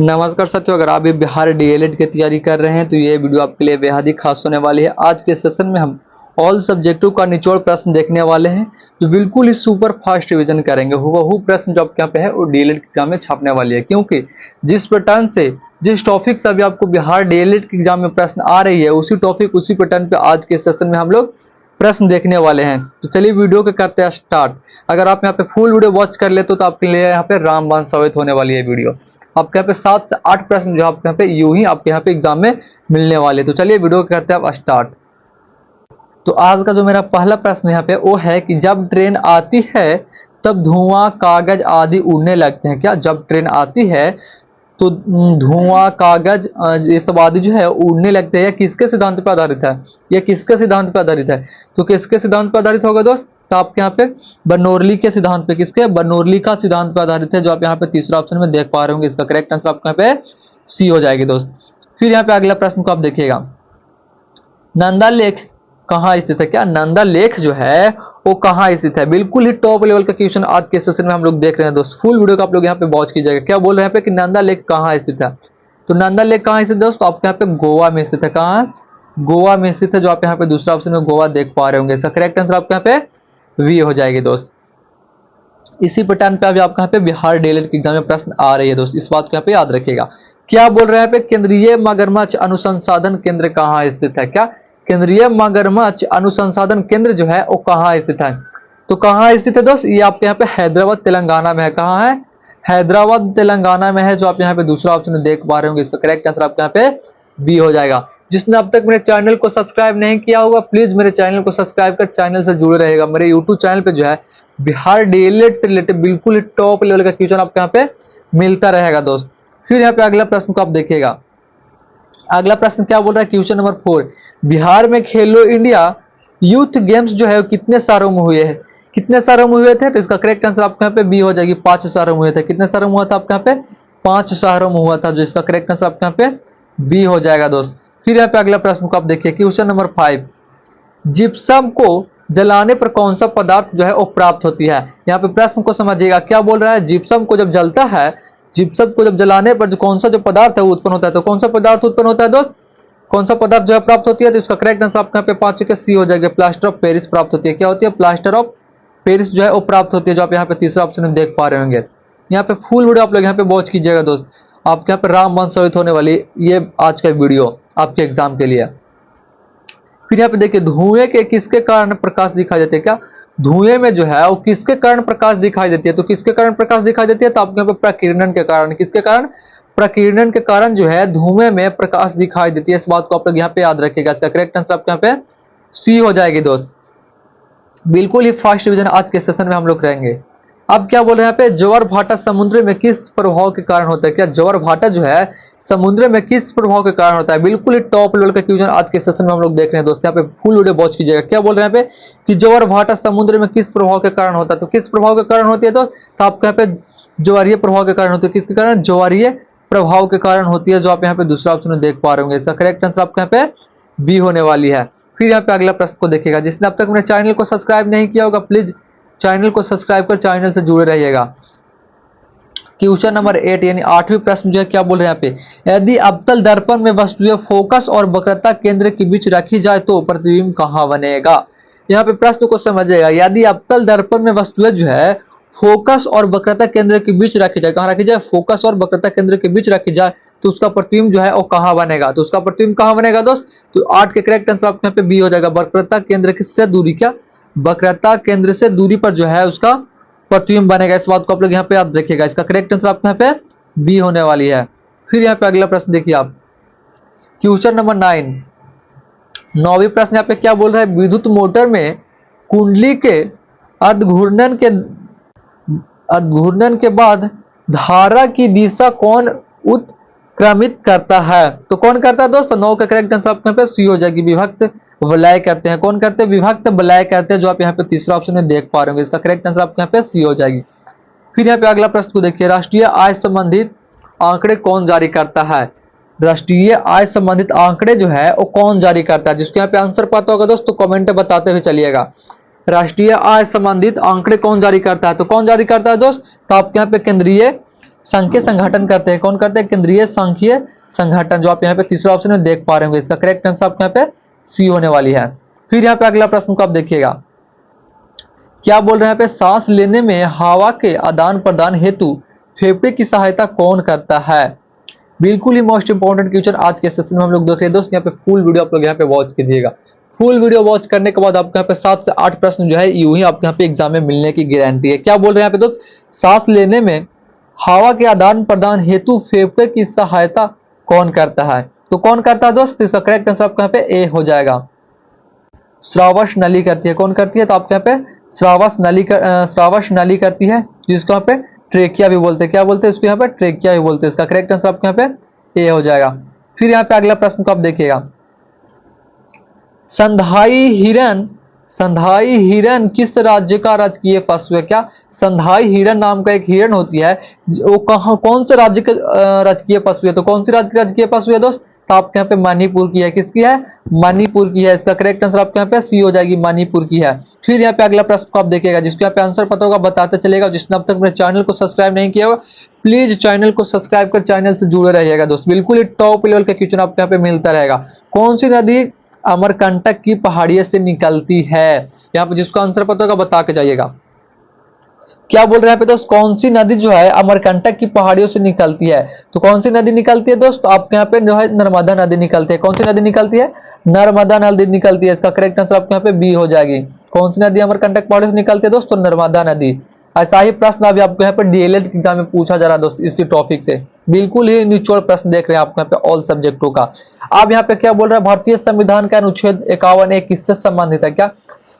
नमस्कार साथियों, अगर आप भी बिहार डीएलएड की तैयारी कर रहे हैं तो ये वीडियो आपके लिए बेहद ही खास होने वाली है। आज के सेशन में हम ऑल सब्जेक्टों का निचोड़ प्रश्न देखने वाले हैं जो बिल्कुल ही सुपर फास्ट रिवीजन करेंगे। हुबहू प्रश्न जो आपके यहाँ पे है वो डीएलएड एग्जाम में छापने वाली है, क्योंकि जिस पैटर्न से जिस टॉपिक से अभी आपको बिहार डीएलएड के एग्जाम में प्रश्न आ रही है उसी टॉपिक उसी पैटर्न पे आज के सेशन में हम लोग प्रश्न देखने वाले हैं। तो चलिए वीडियो को करते हैं स्टार्ट। अगर आप यहाँ पे फुल वीडियो वॉच कर लेते हो तो आपके लिए यहाँ पे रामबाण साबित होने वाली है वीडियो। आपके यहाँ पे 7 से 8 प्रश्न जो आपके यहाँ पे यूं ही आपके यहाँ पे एग्जाम में मिलने वाले। तो चलिए वीडियो करते हैं आप स्टार्ट। तो आज का जो मेरा पहला प्रश्न यहाँ पे वो है कि जब ट्रेन आती है तब धुआं कागज आदि उड़ने लगते हैं क्या? जब ट्रेन आती है तो धुआं कागज ये सब आदि जो है उड़ने लगते हैं। यह किसके सिद्धांत पर आधारित है? यह किसके सिद्धांत पर आधारित है? तो किसके सिद्धांत पर आधारित होगा दोस्त? तो आपके यहाँ पे बर्नौली के सिद्धांत पे, किसके? बर्नौली का सिद्धांत पर आधारित है, जो आप यहाँ पे तीसरा ऑप्शन में देख पा रहे होंगे। इसका करेक्ट आंसर आपके यहाँ पे सी हो जाएगी दोस्त। फिर यहाँ पे अगला प्रश्न को आप देखिएगा, नंदा लेक कहाँ स्थित है? क्या नंदा लेक जो है वो कहाँ स्थित है? बिल्कुल ही टॉप लेवल का क्वेश्चन आज के सेशन में हम लोग देख रहे हैं दोस्त। फुल वीडियो को आप लोग यहाँ पे वॉच कीजिएगा। क्या बोल रहे हैं पे कि नंदा लेक कहाँ स्थित है? तो नंदा लेक कहाँ स्थित है दोस्त? तो आपके यहाँ पे गोवा में स्थित है। कहाँ? गोवा में स्थित है, जो आप यहाँ पे दूसरा ऑप्शन में गोवा देख पा रहे होंगे। इसका करेक्ट आंसर आपके यहाँ पे वी हो जाएगी दोस्त। इसी पैटर्न पे अभी आपके यहाँ पे बिहार डीएलएड के एग्जाम में प्रश्न आ रही है दोस्त, इस बात को यहाँ पे याद रखिएगा। क्या बोल रहे हैं पे केंद्रीय मगरमच्छ अनुसंधान केंद्र कहाँ स्थित है? क्या केंद्रीय मगरमच्छ अनुसंधान केंद्र जो है वो कहाँ स्थित है? तो कहाँ स्थित है दोस्त? ये आपके यहाँ पे हैदराबाद तेलंगाना में है। कहाँ है? हैदराबाद तेलंगाना में है, जो आप यहाँ पे दूसरा ऑप्शन देख पा रहे होंगे। इसका करेक्ट आंसर आपके यहाँ पे बी हो जाएगा। जिसने अब तक मेरे चैनल को सब्सक्राइब नहीं किया होगा प्लीज मेरे चैनल को सब्सक्राइब कर चैनल से जुड़े रहेगा। मेरे यूट्यूब चैनल पे जो है बिहार डीएलएड से रिलेटेड बिल्कुल ही टॉप लेवल का क्वेश्चन आपके यहाँ पे मिलता रहेगा दोस्त। फिर यहाँ पे अगला प्रश्न को आप देखिएगा। अगला प्रश्न क्या बोल रहा है? क्वेश्चन नंबर 4, बिहार में खेलो इंडिया यूथ गेम्स जो है कितने शहरों में हुए हैं? कितने शहरों में हुए थे? तो इसका करेक्ट आंसर आपके यहाँ पे बी हो जाएगी। 5 शहरों में हुए थे। कितने शहरों में हुआ था आपके यहाँ पे? 5 शहरों में हुआ था, जो इसका करेक्ट आंसर आपके यहाँ पे बी हो जाएगा दोस्त। फिर यहाँ पे अगला प्रश्न को आप देखिए, क्वेश्चन नंबर 5, जिप्सम को जलाने पर कौन सा पदार्थ जो है वो प्राप्त होती है? यहाँ पे प्रश्न को समझिएगा। क्या बोल रहा है? जिप्सम को जब जलता है, जिप्सम को जब जलाने पर जो कौन सा जो पदार्थ है वो उत्पन्न होता है। तो कौन सा पदार्थ उत्पन्न होता है दोस्त? कौन सा पदार्थ जो है प्राप्त होती है? तो इसका करेक्ट आंसर आपके यहाँ पे 5 का सी हो जाएगा। प्लास्टर ऑफ पेरिस प्राप्त होती है। क्या होती है? प्लास्टर ऑफ पेरिस जो है वो प्राप्त होती है, जो आप यहाँ पे तीसरा ऑप्शन में देख पा रहे होंगे। यहाँ पे फुल वीडियो आप लोग यहाँ पे वॉच कीजिएगा दोस्त। आपके यहाँ पे रामबाण साबित होने वाली ये आज का वीडियो आपके एग्जाम के लिए। फिर यहाँ पे देखिए, धुएं के किसके कारण प्रकाश दिखाई देते हैं? क्या धुएं में जो है वो किसके कारण प्रकाश दिखाई देती है? तो किसके कारण प्रकाश दिखाई देती है? तो आपके यहाँ पे प्रकीर्णन के कारण। किसके कारण? प्रकीर्णन के कारण जो है धुएं में प्रकाश दिखाई देती है। इस बात को आप लोग यहाँ पे याद रखिएगा। इसका करेक्ट आंसर आपके यहाँ पे सी हो जाएगी दोस्त। बिल्कुल ही फास्ट रिवीजन आज के सेशन में हम लोग करेंगे। अब क्या बोल रहे हैं यहाँ पे, ज्वार भाटा समुद्र में किस प्रभाव के कारण होता है? क्या ज्वार भाटा जो है समुद्र में किस प्रभाव के कारण होता है? बिल्कुल ही टॉप लेवल का क्वेश्चन आज के सेशन में हम लोग देख रहे हैं दोस्त। यहाँ पे फुल वीडियो वॉच कीजिएगा। क्या बोल रहे हैं यहाँ पे कि ज्वार भाटा समुद्र में किस प्रभाव के कारण होता है? तो किस प्रभाव के कारण होती है दोस्त? तो आपके यहाँ पे ज्वारीय प्रभाव के कारण होती है। किसके कारण? ज्वारीय प्रभाव के कारण होती है, जो आप यहाँ पे दूसरा ऑप्शन देख पा रहे होंगे। इसका करेक्ट आंसर आपके यहाँ पे बी होने वाली है। फिर यहाँ पे अगला प्रश्न को देखिएगा। जिसने अब तक मेरे चैनल को सब्सक्राइब नहीं किया होगा प्लीज चैनल को सब्सक्राइब कर चैनल से जुड़े रहिएगा। क्वेश्चन नंबर 8 यानी 8वीं प्रश्न जो है क्या बोल रहे हैं यहाँ पे, यदि अवतल दर्पण में वस्तुएं फोकस और वक्रता केंद्र के बीच रखी जाए तो प्रतिबिंब कहाँ बनेगा? यहाँ पे प्रश्न को समझिएगा। यदि अवतल दर्पण में वस्तुएं जो है फोकस और वक्रता केंद्र के बीच रखी जाए, कहाँ रखी जाए? फोकस और वक्रता केंद्र के बीच रखी जाए तो उसका प्रतिबिंब जो है वो कहाँ बनेगा? तो उसका प्रतिबिंब कहाँ बनेगा दोस्त? तो 8 के करेक्ट आंसर आपके यहाँ पे बी हो जाएगा। वक्रता केंद्र से दूरी, क्या वक्रता केंद्र से दूरी पर जो है उसका प्रतिबिंब बनेगा। इस बात को आप लोग यहाँ पे याद रखिएगा। इसका करेक्ट आंसर आपके यहाँ पे बी होने वाली है। फिर यहाँ पे अगला प्रश्न देखिए आप, क्वेश्चन नंबर 9, 9वीं प्रश्न यहाँ पे क्या बोल रहा है, विद्युत मोटर में कुंडली के अर्धघूर्णन के बाद धारा की दिशा कौन उत्क्रमित करता है? तो कौन करता है दोस्तों? 9 का करेक्ट आंसर आपके यहाँ पे सी हो जाएगी। विभक्त वलय करते हैं। कौन करते हैं? विभक्त वलय करते हैं, जो आप यहाँ पे तीसरा ऑप्शन में देख पा रहे होंगे। इसका करेक्ट आंसर आपके यहाँ पे सी हो जाएगी। फिर यहाँ पे अगला प्रश्न को देखिए, राष्ट्रीय आय संबंधित आंकड़े कौन जारी करता है? राष्ट्रीय आय संबंधित आंकड़े जो है वो कौन जारी करता है? जिसको यहाँ पे आंसर पता होगा दोस्तों कमेंट में बताते हुए चलिएगा। राष्ट्रीय आय संबंधित आंकड़े कौन जारी करता है? तो कौन जारी करता है दोस्त? तो आपके यहाँ पे केंद्रीय सांख्यिकीय संगठन करते हैं। कौन करते हैं? केंद्रीय सांख्यिकीय संगठन, जो आप यहाँ पे तीसरा ऑप्शन में देख पा रहे होंगे। इसका करेक्ट आंसर आपके यहाँ पे सी होने वाली है। फिर यहाँ पे अगला प्रश्न को आप देखिएगा, क्या बोल रहे हैं यहाँ पे, सांस लेने में हवा के आदान प्रदान हेतु फेफड़े की सहायता कौन करता है? बिल्कुल ही मोस्ट इंपॉर्टेंट क्वेश्चन आज के सेशन में हम लोग देख रहे हैं दोस्त। यहाँ पे फुल वीडियो आप लोग यहाँ पे वॉच कीजिएगा। फुल वीडियो वॉच करने के बाद आपके यहाँ पे 7 से 8 प्रश्न जो है यूं ही आपके यहाँ पे एग्जाम में मिलने की गारंटी है। क्या बोल रहे हैं यहाँ पे दोस्त, सांस लेने में हवा के आदान प्रदान हेतु फेफड़े की सहायता कौन करता है? तो कौन करता है दोस्त? इसका करेक्ट आंसर आपके यहाँ पे ए हो जाएगा। श्रावस नली करती है। कौन करती है? तो आपके यहाँ पे श्रावस नली करती है, जिसको यहाँ पे ट्रेकिया भी बोलते हैं। क्या बोलते हैं इसको? यहाँ पे ट्रेकिया भी बोलते हैं। इसका करेक्ट आंसर आपके यहाँ पे ए हो जाएगा। फिर यहाँ पे अगला प्रश्न को आप देखिएगा, संधाई हिरन किस राज्य का राजकीय पशु है? क्या संधाई हिरन नाम का एक हिरन होती है, वो कौन से राज्य का राजकीय पशु है? तो कौन सी राज्य की राजकीय पशु है दोस्त? तो आपके यहाँ पे मणिपुर की है। किसकी है? मणिपुर की है। इसका करेक्ट आंसर आपके यहाँ पे सी हो जाएगी, मणिपुर की है। फिर यहाँ पे अगला प्रश्न को आप देखिएगा, जिसके यहाँ पे आंसर पता होगा बताते चलेगा। जिसने अब तक मेरे चैनल को सब्सक्राइब नहीं किया हो, प्लीज चैनल को सब्सक्राइब कर चैनल से जुड़े रहिएगा दोस्त। बिल्कुल ही टॉप लेवल का क्वेश्चन आपके यहाँ पे मिलता रहेगा। कौन सी नदी अमरकंटक की पहाड़ियों से निकलती है? यहाँ पे जिसको आंसर पता होगा बता के जाइएगा। क्या बोल रहे हैं यहाँ पे दोस्त, कौन सी नदी जो है अमरकंटक की पहाड़ियों से निकलती है? तो कौन सी नदी निकलती है दोस्त? आपके यहाँ पे जो है नर्मदा नदी निकलती है। कौन सी नदी निकलती है? नर्मदा नदी निकलती है। इसका करेक्ट आंसर आपके यहाँ पे बी हो जाएगी। कौन सी नदी अमरकंटक पहाड़ियों से निकलती है दोस्त? तो नर्मदा नदी। ऐसा ही प्रश्न अभी आपको यहाँ पे डीएलएड एग्जाम में पूछा जा रहा है दोस्त, इसी टॉपिक से। बिल्कुल ही निचोड़ प्रश्न देख रहे हैं आपको यहाँ पे ऑल सब्जेक्टों का। अब यहाँ पे क्या बोल रहा है, भारतीय संविधान का अनुच्छेद 51 किससे संबंधित है? क्या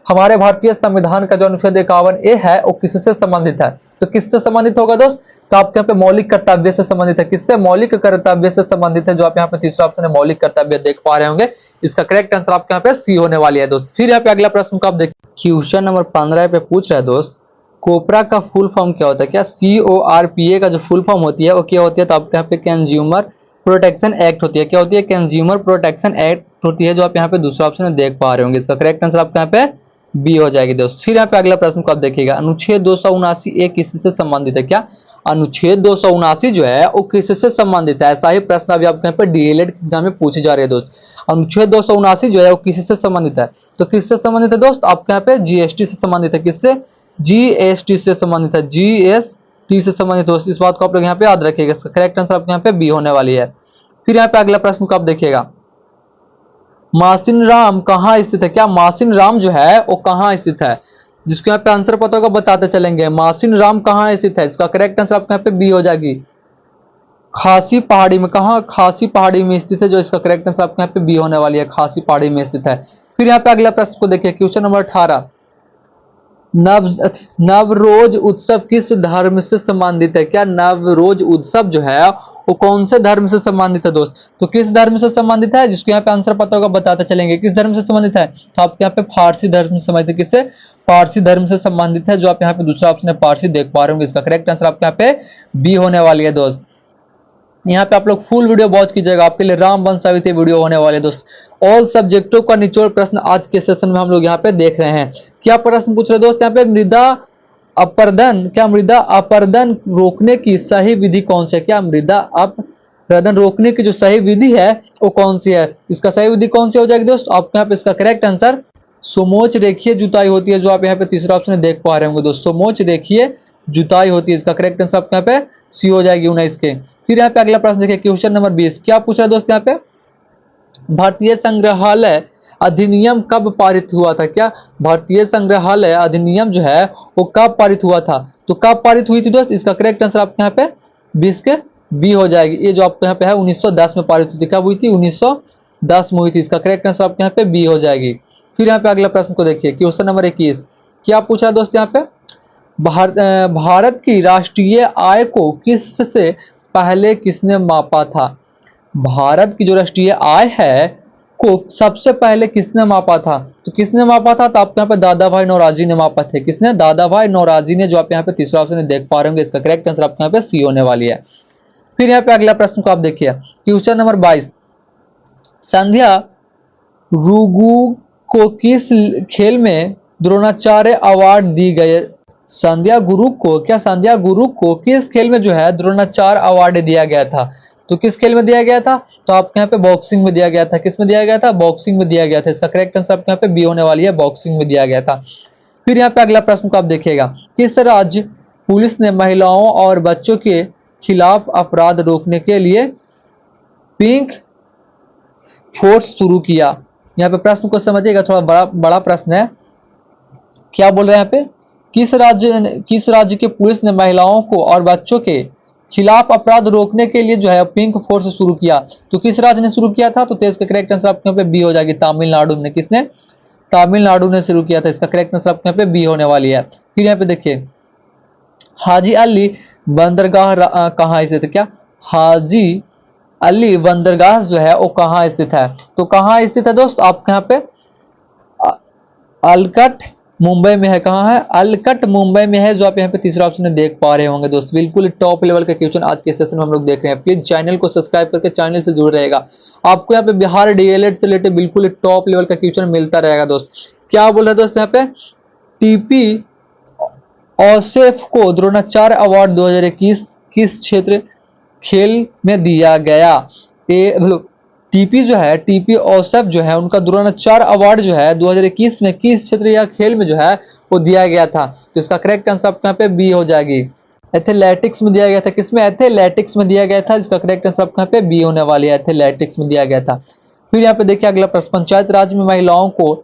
हमारे भारतीय संविधान का जो अनुच्छेद 51 है वो किससे संबंधित है? तो किससे संबंधित होगा दोस्त? तो आपके यहाँ पे मौलिक कर्तव्य से संबंधित है। किससे? मौलिक कर्तव्य से संबंधित है, जो आप यहाँ पे तीसरा ऑप्शन है मौलिक कर्तव्य देख पा रहे होंगे। इसका करेक्ट आंसर आपके यहाँ पे सी होने वाली है दोस्त। फिर यहाँ पे अगला प्रश्न को आप देखिए, क्वेश्चन नंबर 15 पे पूछ रहा है दोस्त, कोपरा का फुल फॉर्म क्या होता है? क्या CORPA का जो फुल फॉर्म होती है वो क्या होती है? तो आपके यहाँ पे कंज्यूमर प्रोटेक्शन एक्ट होती है। क्या होती है? कंज्यूमर प्रोटेक्शन एक्ट होती है, जो आप यहाँ पे दूसरा ऑप्शन में देख पा रहे होंगे। इसका करेक्ट आंसर आपके यहाँ पे बी हो जाएगी दोस्त। फिर यहाँ पे अगला प्रश्न को आप देखिएगा, अनुच्छेद 279 किससे संबंधित है? क्या अनुच्छेद 279 जो है वो किससे संबंधित है? ऐसा ही प्रश्न अभी आपके यहाँ पे डीएलएड एग्जाम में पूछे जा रहे हैं दोस्त। अनुच्छेद 279 जो है वो किससे संबंधित है? तो किससे संबंधित है दोस्त? आपके यहाँ पे जीएसटी से संबंधित है। किससे? जीएसटी से संबंधित है। जीएसटी से संबंधित दोस्त, इस बात को आप लोग यहाँ पे याद रखिएगा। इसका करेक्ट आंसर आपके यहाँ पे बी होने वाली है। फिर यहाँ पे अगला प्रश्न को आप देखिएगा, मासिन राम कहाँ स्थित है? क्या मासिन राम जो है वो कहाँ स्थित है? जिसको यहाँ पे आंसर पता होगा बताते चलेंगे। मासिन राम कहाँ स्थित है? इसका करेक्ट आंसर आपके यहाँ पे बी हो जाएगी, खासी पहाड़ी में। कहाँ? खासी पहाड़ी में स्थित है, जो इसका करेक्ट आंसर आपके यहाँ पे बी होने वाली है, खासी पहाड़ी में स्थित है। फिर यहाँ पे अगला प्रश्न को देखिए, क्वेश्चन नंबर 18, नवरोज उत्सव किस धर्म से संबंधित है? क्या नवरोज उत्सव जो है वो कौन से धर्म से संबंधित है दोस्त? तो किस धर्म से संबंधित है? जिसको यहाँ पे आंसर पता होगा बताते चलेंगे। किस धर्म से संबंधित है? तो आपके यहाँ पे फारसी धर्म से संबंधित है। किससे? पारसी धर्म से संबंधित है, जो आप यहाँ पे दूसरा ऑप्शन है पारसी देख पा रहे होंगे। इसका करेक्ट आंसर आपके यहाँ पे बी होने वाली है दोस्त। यहाँ पे आप लोग फुल वीडियो वॉच कीजिएगा, आपके लिए रामवंश सावित्री वीडियो होने वाले दोस्त। ऑल सब्जेक्टों का निचोड़ प्रश्न आज के सेशन में हम लोग यहाँ पे देख रहे हैं। क्या प्रश्न पूछ रहे दोस्त यहाँ पे, मृदा अपरदन रोकने की सही विधि कौन सी है? क्या मृदा अपरदन रोकने की जो सही विधि है वो कौन सी है? इसका सही विधि कौन सी हो जाएगी दोस्त? आपके यहाँ पे इसका करेक्ट आंसर समोच्च रेखीय जुताई होती है, जो आप यहाँ पे तीसरा ऑप्शन देख पा रहे होंगे दोस्त। समोच्च रेखीय जुताई होती है। इसका करेक्ट आंसर आपके यहाँ पे सी हो जाएगी 19 के। फिर यहाँ पे अगला प्रश्न देखिए, क्वेश्चन नंबर 20, क्या पूछ रहा है दोस्त यहाँ पे, भारतीय संग्रहालय अधिनियम कब पारित हुआ था? क्या भारतीय संग्रहालय अधिनियम जो है वो कब पारित हुआ था? तो कब पारित हुई थी दोस्त? इसका करेक्ट आंसर आपके यहाँ पे 20 के बी हो जाएगी। ये जो आपके यहाँ पे है 1910 में पारित हुई थी। कब हुई थी? 1910 में हुई थी। इसका करेक्ट आंसर आपके यहाँ पे बी हो जाएगी। फिर यहाँ पे अगला प्रश्न को देखिए, क्वेश्चन नंबर 21, क्या पूछा दोस्त यहाँ पे, भारत की राष्ट्रीय आय को किससे पहले किसने मापा था? भारत की जो राष्ट्रीय आय है को सबसे पहले किसने मापा था? तो किसने मापा था? तो आप यहाँ पे दादा भाई नौरोजी ने मापा थे। किसने? दादा भाई नौरोजी ने, जो आप यहाँ पे तीसरा ऑप्शन देख पा रहे होंगे। इसका करेक्ट आंसर आपके यहाँ पे सी होने वाली है। फिर यहाँ पे अगला प्रश्न को आप देखिए, क्वेश्चन नंबर 22, संध्या रुगु को किस खेल में द्रोणाचार्य अवार्ड दी गई? संध्या गुरु को किस खेल में जो है द्रोणाचार्य अवार्ड दिया गया था? तो किस खेल में दिया गया था? तो आपके यहाँ पे बॉक्सिंग में दिया गया था। किस में दिया गया था? बॉक्सिंग में दिया गया था। इसका करेक्ट आंसर आपके यहाँ पे बी होने वाली है, बॉक्सिंग में दिया गया था। फिर यहाँ पे अगला प्रश्न को आप देखिएगा, किस राज्य पुलिस ने महिलाओं और बच्चों के खिलाफ अपराध रोकने के लिए पिंक फोर्स शुरू किया? यहाँ पे प्रश्न को समझिएगा, थोड़ा बड़ा प्रश्न है। क्या बोल रहे हैं यहाँ पे? किस राज्य के पुलिस ने महिलाओं को और बच्चों के खिलाफ अपराध रोकने के लिए जो है पिंक फोर्स शुरू किया? तो किस राज्य ने शुरू किया था? तो इसका करेक्ट आंसर आपके यहाँ पे बी हो जाएगी, तमिलनाडु ने। किसने? तमिलनाडु ने शुरू किया था। इसका करेक्ट आंसर आपके यहाँ पे बी होने वाली है। फिर यहाँ पे देखिए, हाजी अली बंदरगाह कहाँ स्थित है? क्या हाजी अली बंदरगाह जो है वो कहाँ स्थित है? तो कहाँ स्थित है दोस्त? आपके यहाँ पे अलकट मुंबई में है। कहाँ है? अलकट मुंबई में है, जो आप यहाँ पे तीसरा ऑप्शन देख पा रहे होंगे दोस्त। बिल्कुल टॉप लेवल का क्वेश्चन आज के सेशन में हम लोग देख रहे हैं। प्लीज चैनल को सब्सक्राइब करके चैनल से जुड़ रहेगा, आपको यहाँ पे बिहार डीएलएड से रिलेटेड बिल्कुल टॉप लेवल का क्वेश्चन मिलता रहेगा दोस्त। क्या बोल रहे दोस्त यहाँ पे? टीपी औसेफ को द्रोणाचार्य अवार्ड 2021 किस क्षेत्र खेल में दिया गया? टीपी जो है, टीपी औसफ जो है, उनका द्रोणाचार्य अवार्ड जो है 2021 में किस क्षेत्र या खेल में जो है वो दिया गया था? तो इसका करेक्ट आंसर आपके यहाँ पे बी हो जाएगी, एथलेटिक्स में दिया गया था। किसमें? एथलेटिक्स में दिया गया था। इसका करेक्ट आंसर आपके यहाँ पे बी होने वाली है, एथलेटिक्स में दिया गया था। फिर यहाँ पे देखिए अगला प्रश्न, पंचायत राज में महिलाओं को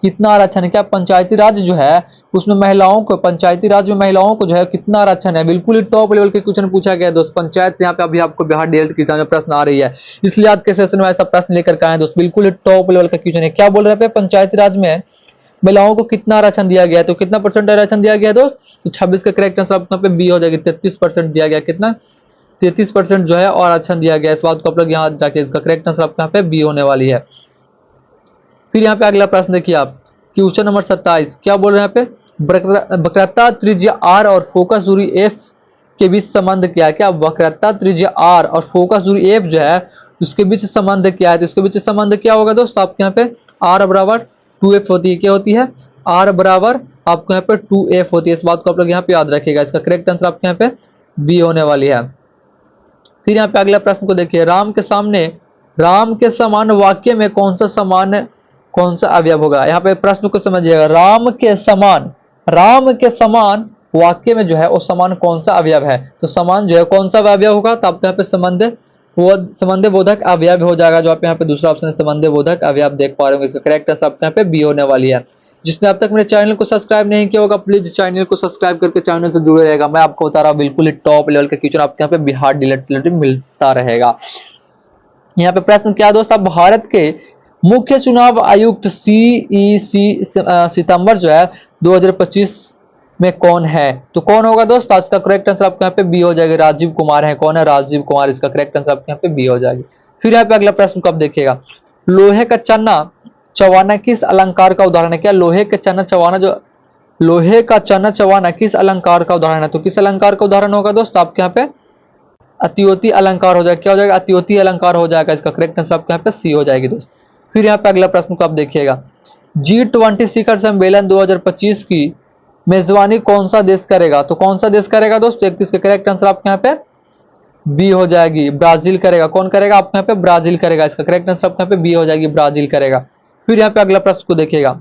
कितना आरक्षण है? क्या पंचायती राज जो है उसमें महिलाओं को, पंचायती राज में महिलाओं को जो है कितना आरक्षण है? बिल्कुल टॉप लेवल के क्वेश्चन पूछा गया है दोस्त। पंचायत से यहाँ पे अभी आपको बिहार डीएलएड की एग्जाम में प्रश्न आ रही है, इसलिए आज के सेशन में ऐसा प्रश्न लेकर के आए दोस्त। बिल्कुल टॉप लेवल का क्वेश्चन है। क्या बोल रहे हैं? पंचायती राज में महिलाओं को कितना आरक्षण दिया गया है? तो कितना परसेंट आरक्षण दिया गया दोस्त? तो 26 का करेक्ट आंसर आपको यहाँ पे बी हो जाएगी, 33% दिया गया। कितना? 33% जो है और आरक्षण दिया गया। इस बात को आप लोग यहाँ जाके, इसका करेक्ट आंसर आपके यहाँ पे बी होने वाली है। फिर यहाँ पे अगला प्रश्न देखिए आप, क्वेश्चन नंबर 27। क्या बोल रहे हैं यहाँ पे? वक्रता त्रिज्या आर और फोकस दूरी एफ के बीच संबंध क्या है? क्या वक्रता त्रिज्या आर और फोकस दूरी एफ जो है उसके बीच संबंध क्या है? तो इसके बीच संबंध क्या होगा दोस्त? आपके यहाँ पे आर बराबर 2f होती है। क्या होती है? आर बराबर आपको यहाँ पे 2f होती है। इस बात को आप लोग यहाँ पे याद रखिएगा। इसका करेक्ट आंसर आपके यहाँ पे बी होने वाली है। फिर यहाँ पे अगला प्रश्न को देखिए, राम के समान वाक्य में कौन सा अवयव होगा? यहाँ पे प्रश्न को समझिएगा, राम के समान वाक्य में जो है वो समान कौन सा अवयव है? तो समान जो है कौन सा अवयव होगा? तो आपके यहाँ पे संबंध बोधक अवयव हो जाएगा, जो आप यहाँ पे दूसरा ऑप्शन संबंध बोधक अवयव देख पा रहे होंगे। इसका करेक्ट आंसर आपके यहाँ पे बी होने वाली है। जिसने अब तक मेरे चैनल को सब्सक्राइब नहीं किया होगा, प्लीज चैनल को सब्सक्राइब करके चैनल से जुड़े रहेगा। मैं आपको बता रहा हूँ बिल्कुल टॉप लेवल का क्वेश्चन आपके यहाँ पे बिहार डीएलएड से रिलेटेड मिलता रहेगा। यहाँ पे प्रश्न क्या दोस्त? आप भारत के मुख्य चुनाव आयुक्त सीईसी सितंबर जो है 2025 में कौन है? तो कौन होगा दोस्त? आज का करेक्ट आंसर आपके यहाँ पे बी हो जाएगा, राजीव कुमार है। कौन है? राजीव कुमार। इसका करेक्ट आंसर आपके यहाँ पे बी हो जाएगी। फिर यहाँ पे अगला प्रश्न को आप देखिएगा, लोहे का चना चवाना किस अलंकार का उदाहरण है? क्या लोहे का चना चवाना किस अलंकार का उदाहरण है? तो किस अलंकार का उदाहरण होगा दोस्त? आपके यहाँ पे अतियोती अलंकार हो जाएगा। क्या हो जाएगा? अतियोती अलंकार हो जाएगा। इसका करेक्ट आंसर आपके यहाँ पे सी हो जाएगी दोस्त। फिर यहाँ पे अगला प्रश्न को आप देखिएगा, G20 शिखर सम्मेलन 2025 की मेजबानी कौन सा देश करेगा? तो कौन सा देश करेगा दोस्त? एक इसका करेक्ट आंसर आपके यहाँ पे बी हो जाएगी, ब्राजील करेगा। कौन करेगा? आपके यहाँ पे ब्राजील करेगा। इसका करेक्ट आंसर आपके यहाँ पे बी हो जाएगी, ब्राजील करेगा। फिर यहाँ पे अगला प्रश्न को देखिएगा,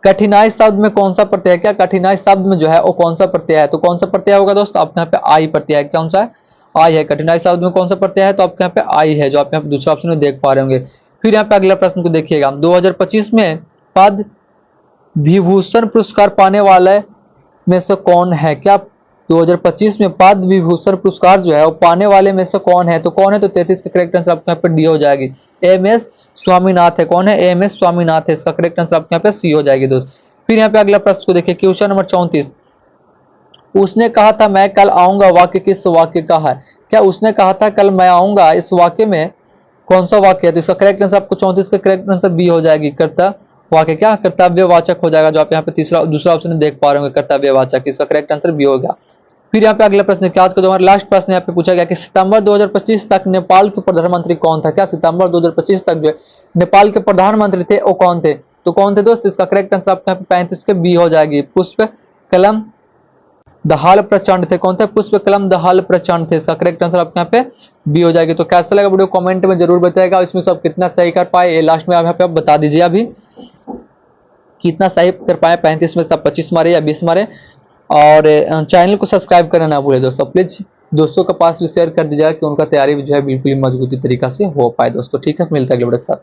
कठिनाई शब्द में कौन सा प्रत्यय है? क्या कठिनाई शब्द में जो है वो कौन सा प्रत्यय है? तो कौन सा प्रत्यय होगा दोस्त? आपके यहाँ पे आई प्रत्यय है। कौन सा है? आई है। कठिनाई शब्द में कौन सा प्रत्यय है? तो आपके यहाँ पे आई है, जो आप यहाँ पे दूसरा ऑप्शन में देख पा रहे होंगे। फिर यहाँ पे अगला प्रश्न को देखिएगा, 2025 में पद्म विभूषण पुरस्कार पाने वाले में से कौन है? क्या 2025 में पद्म विभूषण पुरस्कार जो है वो पाने वाले में से कौन है? तो कौन है? तो 33 का करेक्ट आंसर आपके यहाँ पे डी हो जाएगी, एमएस स्वामीनाथ है। कौन है? एमएस स्वामीनाथ है। इसका करेक्ट आंसर आपके यहाँ पे सी हो जाएगी दोस्त। फिर यहाँ पे अगला प्रश्न को देखिए, क्वेश्चन नंबर 34, उसने कहा था मैं कल आऊंगा वाक्य किस वाक्य का है? क्या उसने कहा था कल मैं आऊंगा, इस वाक्य में कौन सा वाक्य है? तो इसका करेक्ट आंसर आपको 34 का करेक्ट आंसर बी हो जाएगी, कर्ता वाक्य। क्या कर्तव्यवाचक हो जाएगा, जो आप यहाँ पे दूसरा ऑप्शन देख पा रहे होंगे, कर्तव्यवाचक। इसका करेक्ट आंसर बी होगा। फिर यहाँ पे अगला प्रश्न क्या, आज का हमारा लास्ट प्रश्न यहाँ पे पूछा गया कि सितंबर 2025 तक नेपाल के प्रधानमंत्री कौन था? क्या सितंबर 2025 तक जो नेपाल के प्रधानमंत्री थे वो कौन थे? तो कौन थे दोस्त? इसका करेक्ट आंसर आपके यहाँ पे 35 के बी हो जाएगी, पुष्प कलम दहाल प्रचंड थे। कौन थे? पुष्प कलम दहाल प्रचंड थे। इसका करेक्ट आंसर आपके यहाँ पे बी हो जाएगी। तो कैसा लगा वीडियो कमेंट में जरूर बताएगा। इसमें सब कितना सही कर पाए ये लास्ट में आप यहाँ पे बता दीजिए। अभी कितना सही कर पाए, 35 में से 25 मारे या 20 मारे। और चैनल को सब्सक्राइब करना ना भूले दोस्तों। प्लीज दोस्तों के पास भी शेयर कर दीजिएगा कि उनका तैयारी भी जो है बिल्कुल मजबूती तरीका से हो पाए दोस्तों। ठीक है, मिलता है अगले वीडियो के साथ।